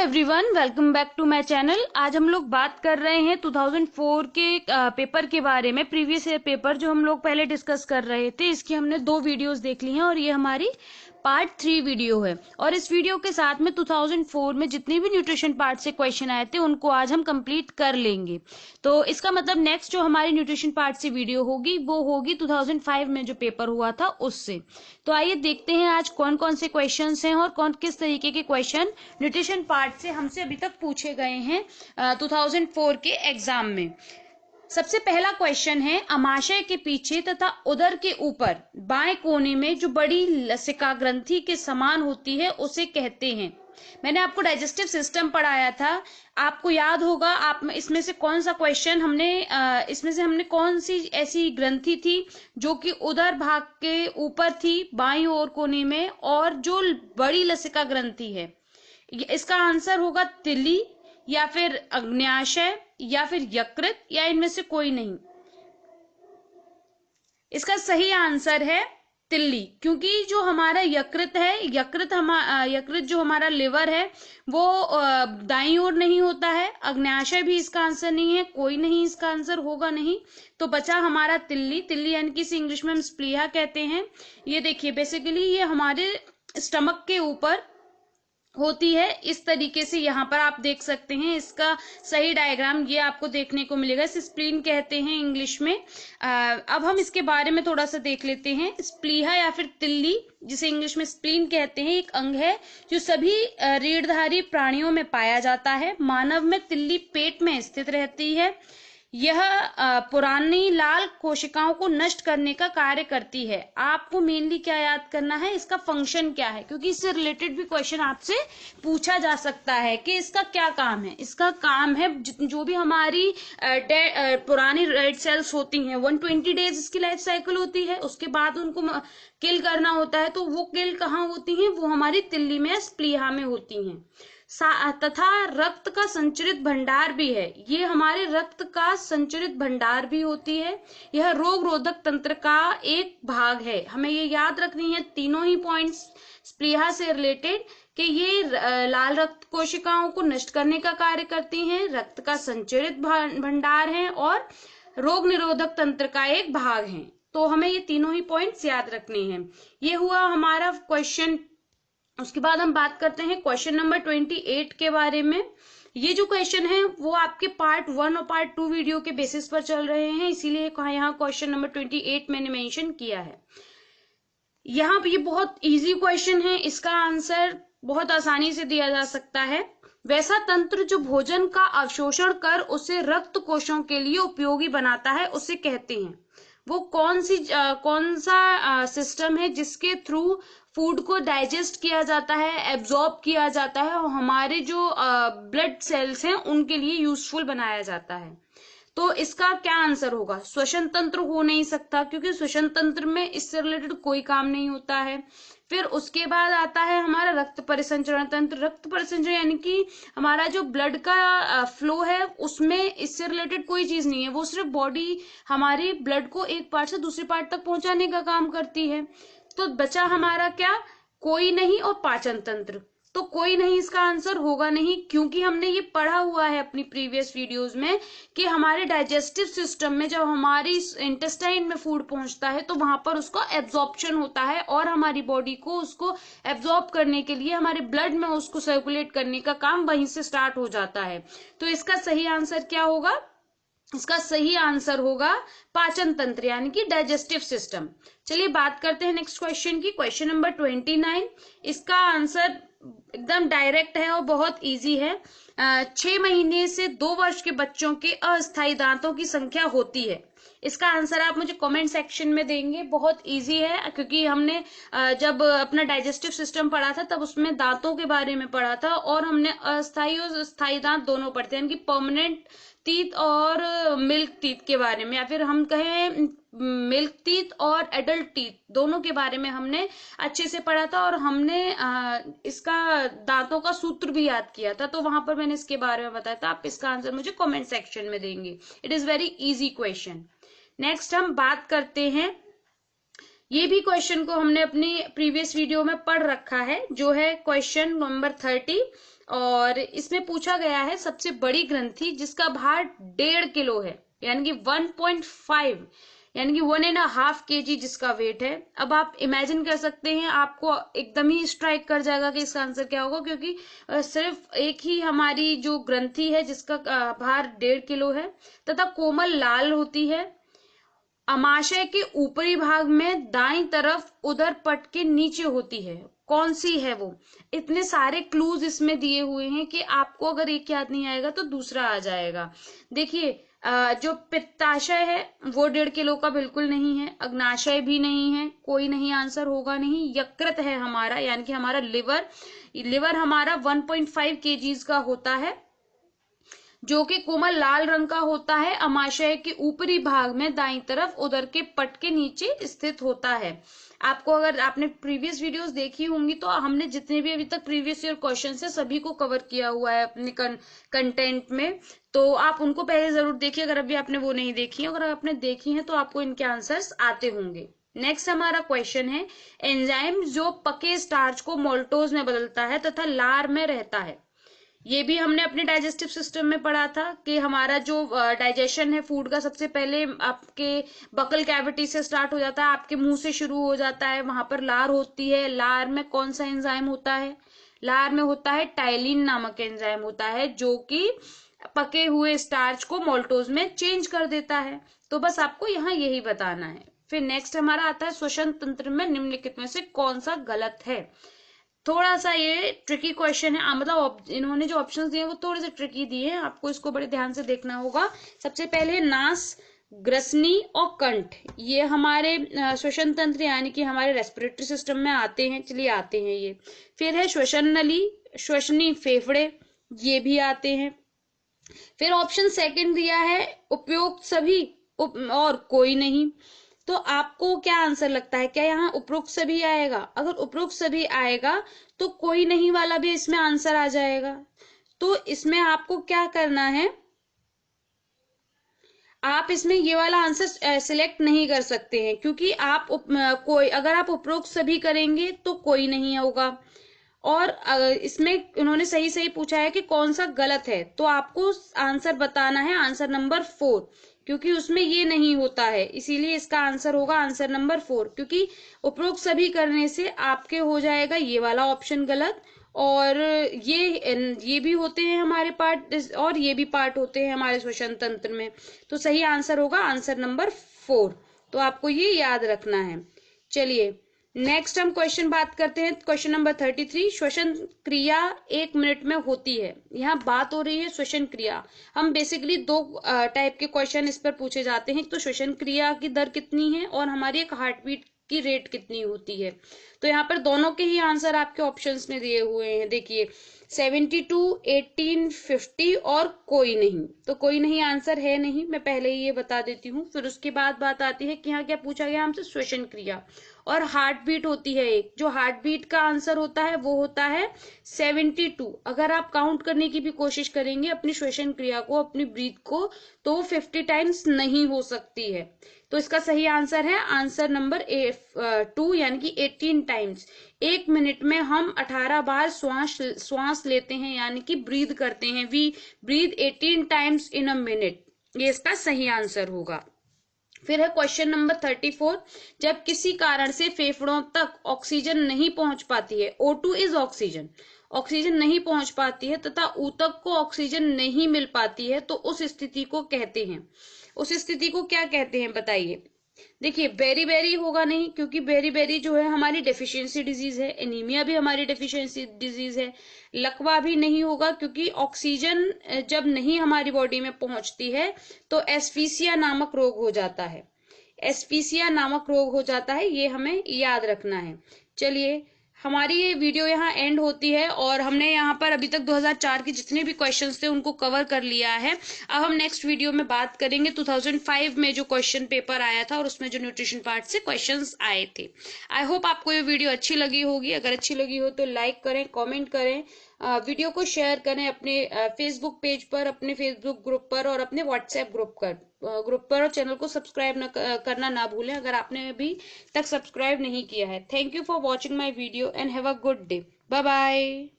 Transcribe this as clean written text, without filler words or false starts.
Everyone, welcome back to my channel. आज हम लोग बात कर रहे हैं 2004 के पेपर के बारे में। प्रीवियस ईयर पेपर जो हम लोग पहले डिस्कस कर रहे थे, इसकी हमने 2 वीडियोस देख ली हैं और ये हमारी पार्ट 3 वीडियो है। और इस वीडियो के साथ में 2004 में जितने भी न्यूट्रिशन पार्ट से क्वेश्चन आए थे उनको आज हम कंप्लीट कर लेंगे। तो इसका मतलब नेक्स्ट जो हमारी न्यूट्रिशन पार्ट से वीडियो होगी वो होगी 2005 में जो पेपर हुआ था उससे। तो आइए देखते हैं आज कौन कौन से क्वेश्चन हैं और कौन किस तरीके के क्वेश्चन न्यूट्रिशन पार्ट से हमसे अभी तक पूछे गए हैं 2004 के एग्जाम में। सबसे पहला क्वेश्चन है, अमाशय के पीछे तथा उदर के ऊपर बाएं कोने में जो बड़ी लसिका ग्रंथि के समान होती है उसे कहते हैं। मैंने आपको डाइजेस्टिव सिस्टम पढ़ाया था, आपको याद होगा। आप इसमें से कौन सा क्वेश्चन इसमें से हमने कौन सी ऐसी ग्रंथि थी जो कि उदर भाग के ऊपर थी बाईं ओर कोने में, और जो बड़ी लसिका ग्रंथि है, इसका आंसर होगा तिल्ली या फिर अग्न्याशय या फिर यकृत या इनमें से कोई नहीं। इसका सही आंसर है तिल्ली, क्योंकि जो हमारा यकृत है, यकृत जो हमारा लिवर है वो दाईं ओर नहीं होता है। अग्न्याशय भी इसका आंसर नहीं है, कोई नहीं इसका आंसर होगा नहीं। तो बचा हमारा तिल्ली यानी कि इसे इंग्लिश में हम स्प्लीहा कहते हैं। ये देखिए, बेसिकली ये हमारे स्टमक के ऊपर होती है। इस तरीके से यहाँ पर आप देख सकते हैं, इसका सही डायग्राम ये आपको देखने को मिलेगा। इसे स्प्लीन कहते हैं इंग्लिश में। अब हम इसके बारे में थोड़ा सा देख लेते हैं। स्प्लीहा या फिर तिल्ली, जिसे इंग्लिश में स्प्लीन कहते हैं, एक अंग है जो सभी रीढ़धारी प्राणियों में पाया जाता है। मानव में तिल्ली पेट में स्थित रहती है। यह पुरानी लाल कोशिकाओं को नष्ट करने का कार्य करती है। आपको मेनली क्या याद करना है, इसका फंक्शन क्या है, क्योंकि इससे रिलेटेड भी क्वेश्चन आपसे पूछा जा सकता है कि इसका क्या काम है। इसका काम है जो भी हमारी पुरानी रेड सेल्स होती हैं, 120 डेज इसकी लाइफ साइकिल होती है, उसके बाद उनको किल करना होता है। तो वो किल कहाँ होती हैं, वो हमारी तिल्ली में, स्प्लीहा में होती हैं। तथा रक्त का संचरित भंडार भी है, ये हमारे रक्त का संचरित भंडार भी होती है। यह रोग रोधक तंत्र का एक भाग है। हमें ये याद रखनी है तीनों ही पॉइंट्स स्प्लीहा से रिलेटेड, कि ये लाल रक्त कोशिकाओं को नष्ट करने का कार्य करती हैं, रक्त का संचरित भंडार है और रोग निरोधक तंत्र का एक भाग है। तो हमें ये तीनों ही पॉइंट्स याद रखने हैं। ये हुआ हमारा क्वेश्चन। उसके बाद हम बात करते हैं क्वेश्चन नंबर 28 के बारे में। ये जो क्वेश्चन है वो आपके पार्ट 1 और पार्ट 2 वीडियो के बेसिस पर चल रहे हैं, इसीलिए यहाँ क्वेश्चन नंबर 28 मैंने मेंशन किया है। यहाँ ये बहुत इजी क्वेश्चन है, इसका आंसर बहुत आसानी से दिया जा सकता है। वैसा तंत्र जो भोजन का अवशोषण कर उसे रक्त कोशों के लिए उपयोगी बनाता है उसे कहते हैं। वो कौन सा सिस्टम है जिसके थ्रू फूड को डाइजेस्ट किया जाता है, एब्जॉर्ब किया जाता है और हमारे जो ब्लड सेल्स हैं उनके लिए यूजफुल बनाया जाता है। तो इसका क्या आंसर होगा, श्वसन तंत्र हो नहीं सकता, क्योंकि श्वसन तंत्र में इससे रिलेटेड कोई काम नहीं होता है। फिर उसके बाद आता है हमारा रक्त परिसंचरण तंत्र। रक्त परिसंचरण यानी कि हमारा जो ब्लड का फ्लो है उसमें इससे रिलेटेड कोई चीज नहीं है, वो सिर्फ बॉडी हमारी ब्लड को एक पार्ट से दूसरे पार्ट तक पहुंचाने का काम करती है। तो बचा हमारा क्या, कोई नहीं और पाचन तंत्र। तो कोई नहीं इसका आंसर होगा नहीं, क्योंकि हमने ये पढ़ा हुआ है अपनी प्रीवियस वीडियोस में कि हमारे डाइजेस्टिव सिस्टम में जब हमारी इंटेस्टाइन में फूड पहुंचता है तो वहां पर उसका एब्जॉर्प्शन होता है और हमारी बॉडी को उसको एब्जॉर्ब करने के लिए हमारे ब्लड में उसको सर्कुलेट करने का काम वहीं से स्टार्ट हो जाता है। तो इसका सही आंसर क्या होगा, इसका सही आंसर होगा पाचन तंत्र यानी कि डाइजेस्टिव सिस्टम। चलिए बात करते हैं नेक्स्ट क्वेश्चन की, क्वेश्चन नंबर 29। इसका आंसर एकदम डायरेक्ट है और बहुत इजी है। 6 महीने से 2 वर्ष के बच्चों के अस्थायी दांतों की संख्या होती है। इसका आंसर आप मुझे कमेंट सेक्शन में देंगे। बहुत इजी है, क्योंकि हमने जब अपना डाइजेस्टिव सिस्टम पढ़ा था तब उसमें दांतों के बारे में पढ़ा था और हमने अस्थायी और स्थायी दांत दोनों पढ़ते हैं, यानी कि परमानेंट टीथ और मिल्क टीथ के बारे में, या फिर हम कहें मिल्क टीथ और एडल्ट टीथ, दोनों के बारे में हमने अच्छे से पढ़ा था और हमने इसका दांतों का सूत्र भी याद किया था। तो वहां पर मैंने इसके बारे में बताया था। आप इसका आंसर मुझे कमेंट सेक्शन में देंगे। It is very easy question. Next हम बात करते हैं, ये भी क्वेश्चन को हमने अपनी प्रीवियस वीडियो में पढ़ रखा है, जो है क्वेश्चन नंबर 30 और इसमें पूछा गया है सबसे बड़ी ग्रंथि जिसका भार 1.5 किलो है, यानी कि 1.5, यानी कि 1.5 kg जिसका वेट है। अब आप इमेजिन कर सकते हैं, आपको एकदम ही स्ट्राइक कर जाएगा कि इसका आंसर क्या होगा, क्योंकि सिर्फ एक ही हमारी जो ग्रंथि है जिसका भार 1.5 किलो है तथा कोमल लाल होती है, अमाशय के ऊपरी भाग में दाईं तरफ उदर पट के नीचे होती है। कौन सी है वो? इतने सारे क्लूज इसमें दिए हुए हैं कि आपको अगर एक याद नहीं आएगा तो दूसरा आ जाएगा। देखिए, जो पित्ताशय है वो 1.5 किलो का बिल्कुल नहीं है, अग्नाशय भी नहीं है, कोई नहीं, आंसर होगा नहीं। यकृत है हमारा, यानी कि हमारा लिवर हमारा 1.5 kg का होता है, जो कि कोमल लाल रंग का होता है, अमाशय के ऊपरी भाग में दाईं तरफ उदर के पट के नीचे स्थित होता है। आपको, अगर आपने प्रीवियस वीडियोस देखी होंगी तो हमने जितने भी अभी तक प्रीवियस ईयर क्वेश्चन है सभी को कवर किया हुआ है अपने कंटेंट में, तो आप उनको पहले जरूर देखिए अगर अभी आपने वो नहीं देखी है। अगर आपने देखी है तो आपको इनके आंसर्स आते होंगे। नेक्स्ट हमारा क्वेश्चन है, एंजाइम जो पके स्टार्च को मोल्टोज में बदलता है तथा लार में रहता है। ये भी हमने अपने डाइजेस्टिव सिस्टम में पढ़ा था कि हमारा जो डाइजेशन है फूड का, सबसे पहले आपके बकल कैविटी से स्टार्ट हो जाता है, आपके मुंह से शुरू हो जाता है, वहां पर लार होती है। लार में कौन सा एंजाइम होता है? लार में होता है टाइलिन नामक एंजाइम होता है, जो कि पके हुए स्टार्च को मोल्टोज में चेंज कर देता है। तो बस आपको यहाँ यही बताना है। फिर नेक्स्ट हमारा आता है, श्वसन तंत्र में निम्नलिखित में से कौन सा गलत है। थोड़ा सा ये ट्रिकी क्वेश्चन है, मतलब इन्होंने जो ऑप्शंस दिए वो थोड़े से ट्रिकी दिए हैं, आपको इसको बड़े ध्यान से देखना होगा। सबसे पहले नास, ग्रसनी और कंठ, ये हमारे श्वसन तंत्र यानी कि हमारे रेस्पिरेटरी सिस्टम में आते हैं। चलिए आते हैं ये। फिर है श्वसन नली, श्वसनी फेफड़े, ये भी आते हैं। फिर ऑप्शन सेकंड दिया है उपयुक्त सभी और कोई नहीं। तो आपको क्या आंसर लगता है, क्या यहाँ उपरोक्त सभी आएगा? अगर उपरोक्त सभी आएगा तो कोई नहीं वाला भी इसमें आंसर आ जाएगा। तो इसमें आपको क्या करना है, आप इसमें ये वाला आंसर सिलेक्ट नहीं कर सकते हैं, क्योंकि आप अगर आप उपरोक्त सभी करेंगे तो कोई नहीं होगा। और इसमें इन्होंने सही सही पूछा है कि कौन सा गलत है, तो आपको आंसर बताना है आंसर नंबर 4, क्योंकि उसमें ये नहीं होता है, इसीलिए इसका आंसर होगा आंसर नंबर 4। क्योंकि उपरोक्त सभी करने से आपके हो जाएगा ये वाला ऑप्शन गलत, और ये भी होते हैं हमारे पार्ट, और ये भी पार्ट होते हैं हमारे श्वसन तंत्र में। तो सही आंसर होगा आंसर नंबर 4, तो आपको ये याद रखना है। चलिए नेक्स्ट हम क्वेश्चन बात करते हैं, क्वेश्चन नंबर 33। श्वसन क्रिया 1 मिनट में होती है। यहाँ बात हो रही है श्वसन क्रिया। हम बेसिकली 2 टाइप के क्वेश्चन इस पर पूछे जाते हैं, तो श्वसन क्रिया की दर कितनी है और हमारी एक हार्ट बीट की रेट कितनी होती है। तो यहाँ पर दोनों के ही आंसर आपके ऑप्शंस में दिए हुए हैं। देखिए 72, 18, 50 और कोई नहीं। तो कोई नहीं आंसर है नहीं, मैं पहले ही ये बता देती हूँ। फिर उसके बाद बात आती है कि यहाँ क्या पूछा गया हमसे, श्वसन क्रिया और हार्ट बीट होती है एक। जो हार्ट बीट का आंसर होता है वो होता है 72। अगर आप काउंट करने की भी कोशिश करेंगे अपनी श्वसन क्रिया को, अपनी ब्रीथ को, तो 50 टाइम्स नहीं हो सकती है। तो इसका सही आंसर है आंसर नंबर 2, यानी कि 18 टाइम्स। 1 मिनट में हम 18 बार श्वास लेते हैं, यानी कि ब्रीद करते हैं। We breathe 18 times in a minute, ये इसका सही आंसर होगा। फिर है क्वेश्चन नंबर 34। जब किसी कारण से फेफड़ों तक ऑक्सीजन नहीं पहुंच पाती है, O2 इज ऑक्सीजन, ऑक्सीजन नहीं पहुंच पाती है तथा ऊतक को ऑक्सीजन नहीं मिल पाती है, तो उस स्थिति को कहते हैं, उस स्थिति को क्या कहते हैं बताइए। देखिए बेरी होगा नहीं, क्योंकि बेरी जो है हमारी डेफिशिएंसी डिजीज है। एनीमिया भी हमारी डेफिशिएंसी डिजीज है। लकवा भी नहीं होगा, क्योंकि ऑक्सीजन जब नहीं हमारी बॉडी में पहुंचती है तो एस्फीसिया नामक रोग हो जाता है, एस्फीसिया नामक रोग हो जाता है, ये हमें याद रखना है। चलिए हमारी ये वीडियो यहाँ एंड होती है, और हमने यहाँ पर अभी तक 2004 के जितने भी क्वेश्चंस थे उनको कवर कर लिया है। अब हम नेक्स्ट वीडियो में बात करेंगे 2005 में जो क्वेश्चन पेपर आया था और उसमें जो न्यूट्रिशन पार्ट से क्वेश्चंस आए थे। आई होप आपको ये वीडियो अच्छी लगी होगी। अगर अच्छी लगी हो तो लाइक करें, कॉमेंट करें, वीडियो को शेयर करें अपने फेसबुक पेज पर, अपने फेसबुक ग्रुप पर और अपने व्हाट्सएप ग्रुप पर, और चैनल को सब्सक्राइब करना ना भूलें अगर आपने अभी तक सब्सक्राइब नहीं किया है। Thank you for watching my video and have a good day. Bye bye.